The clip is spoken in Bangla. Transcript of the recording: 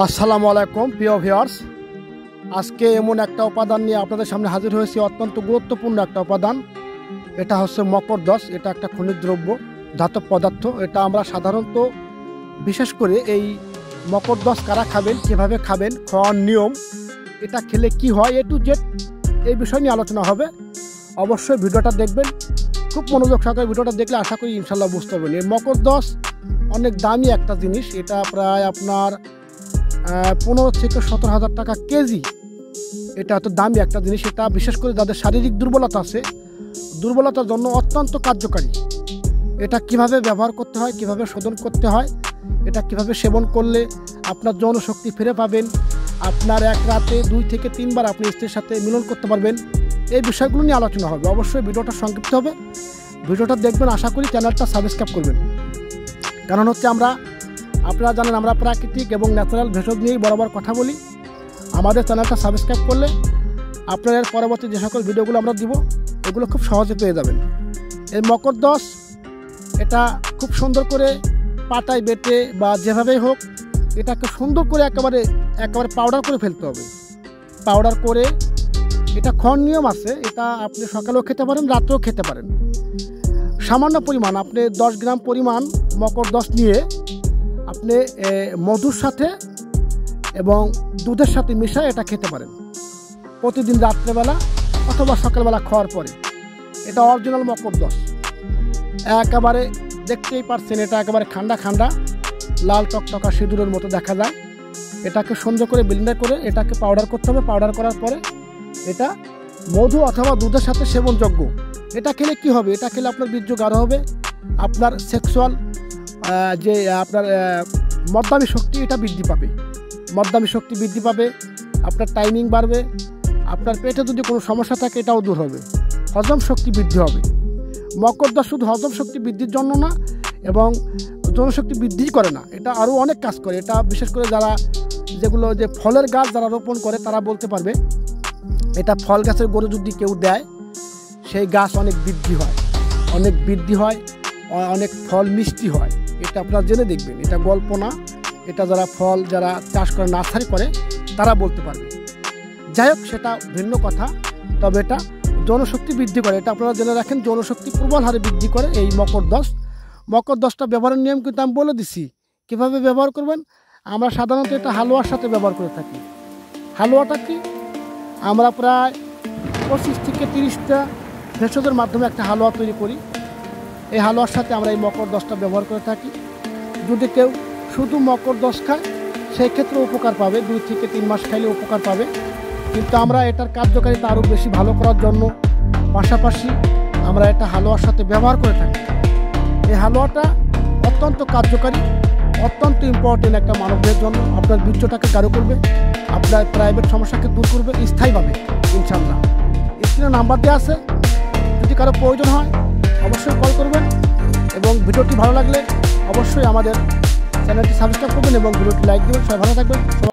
আসসালামু আলাইকুম প্রিয় ভিউয়ার্স, আজকে এমন একটা উপাদান নিয়ে আপনাদের সামনে হাজির হয়েছি। অত্যন্ত গুরুত্বপূর্ণ একটা উপাদান। এটা হচ্ছে মকরদস। এটা একটা খনিজ দ্রব্য, ধাতব পদার্থ। এটা আমরা সাধারণত বিশেষ করে এই মকরদস কারা খাবেন, কীভাবে খাবেন, খাওয়ার নিয়ম, এটা খেলে কি হয়, এ টু জেড এই বিষয় নিয়ে আলোচনা হবে। অবশ্যই ভিডিওটা দেখবেন, খুব মনোযোগ সহকারে ভিডিওটা দেখলে আশা করি ইনশাল্লাহ বুঝতে পারবেন। এই মকরদস অনেক দামি একটা জিনিস। এটা প্রায় আপনার 15 থেকে 17,000 টাকা কেজি। এটা এত দামি একটা জিনিস। এটা বিশেষ করে যাদের শারীরিক দুর্বলতা আছে, দুর্বলতার জন্য অত্যন্ত কার্যকারী। এটা কিভাবে ব্যবহার করতে হয়, কিভাবে শোধন করতে হয়, এটা কিভাবে সেবন করলে আপনার যৌন শক্তি ফিরে পাবেন, আপনার এক রাতে 2 থেকে 3 বার আপনি স্ত্রীর সাথে মিলন করতে পারবেন, এই বিষয়গুলো নিয়ে আলোচনা হবে। অবশ্যই ভিডিওটা সংক্ষিপ্ত হবে, ভিডিওটা দেখবেন। আশা করি চ্যানেলটা সাবস্ক্রাইব করবেন। কারণ হচ্ছে আপনারা জানেন আমরা প্রাকৃতিক এবং ন্যাচারাল ভেষজ নিয়েই বরাবর কথা বলি। আমাদের চ্যানেলটা সাবস্ক্রাইব করলে আপনারা এর পরবর্তী যে সকল ভিডিওগুলো আমরা দিব এগুলো খুব সহজে পেয়ে যাবেন। এই মকরদস এটা খুব সুন্দর করে পাটায় বেটে বা যেভাবেই হোক এটাকে সুন্দর করে একেবারে পাউডার করে ফেলতে হবে। পাউডার করে এটা খাওয়ার নিয়ম আছে। এটা আপনি সকালেও খেতে পারেন, রাতেও খেতে পারেন। সামান্য পরিমাণ আপনি 10 গ্রাম পরিমাণ মকরদস নিয়ে আপনি মধুর সাথে এবং দুধের সাথে মিশিয়ে এটা খেতে পারেন প্রতিদিন রাত্রেবেলা অথবা সকালবেলা খাওয়ার পরে। এটা অরিজিনাল মকরদস। একেবারে দেখতেই পারছেন, এটা একেবারে খান্ডা খান্ডা লাল টকটকা সিঁদুরের মতো দেখা যায়। এটাকে সুন্দর করে ব্লেন্ডার করে এটাকে পাউডার করতে হবে। পাউডার করার পরে এটা মধু অথবা দুধের সাথে সেবনযোগ্য। এটা খেলে কি হবে? এটা খেলে আপনার বীর্য গাঢ় হবে, আপনার সেক্সুয়াল যে আপনার মদ্দামি শক্তি এটা বৃদ্ধি পাবে। মদ্দামি শক্তি বৃদ্ধি পাবে, আপনার টাইমিং বাড়বে, আপনার পেটে যদি কোনো সমস্যা থাকে এটাও দূর হবে, হজম শক্তি বৃদ্ধি হবে। মকরদস শুধু হজম শক্তি বৃদ্ধির জন্য না এবং জনশক্তি বৃদ্ধি করে না, এটা আরও অনেক কাজ করে। এটা বিশেষ করে যারা যেগুলো যে ফলের গাছ যারা রোপণ করে তারা বলতে পারবে। এটা ফল গাছের গড়ে যদি কেউ দেয় সেই গাছ অনেক বৃদ্ধি হয়, অনেক ফল মিষ্টি হয়। এটা আপনারা জেনে দেখবেন, এটা গল্প না। এটা যারা চাষ করে, নার্সারি করে, তারা বলতে পারবে। যাই হোক, সেটা ভিন্ন কথা। তবে এটা জনশক্তি বৃদ্ধি করে, এটা আপনারা জেনে রাখেন। জনশক্তি প্রবল হারে বৃদ্ধি করে এই মকরদসটা ব্যবহারের নিয়ম কিন্তু আমি বলে দিছি কীভাবে ব্যবহার করবেন। আমরা সাধারণত এটা হালুয়ার সাথে ব্যবহার করে থাকি। হালুয়াটা কি? আমরা প্রায় 25 থেকে 30টা ভেষজের মাধ্যমে একটা হালুয়া তৈরি করি। এই হালুয়ার সাথে আমরা এই মকরদসটা ব্যবহার করে থাকি। যদি কেউ শুধু মকরদস খায় সেই ক্ষেত্রে উপকার পাবে, 2 থেকে 3 মাস খাইলে উপকার পাবে। কিন্তু আমরা এটার কার্যকারিতা আরও বেশি ভালো করার জন্য পাশাপাশি আমরা এটা হালুয়ার সাথে ব্যবহার করে থাকি। এই হালুয়াটা অত্যন্ত কার্যকারী, অত্যন্ত ইম্পর্টেন্ট একটা মানবদের জন্য। আপনার বীর্যটাকে গাঢ় করবে, আপনার প্রাইভেট সমস্যাকে দূর করবে স্থায়ীভাবে ইনশাআল্লাহ। স্ক্রিনে নাম্বার দেওয়া আছে, যদি কারো প্রয়োজন হয় অবশ্যই কল করবেন। এবং ভিডিওটি ভালো লাগলে অবশ্যই আমাদের চ্যানেলটি সাবস্ক্রাইব করবেন এবং ভিডিওটি লাইক দেবেন। সবাই ভালো থাকবেন।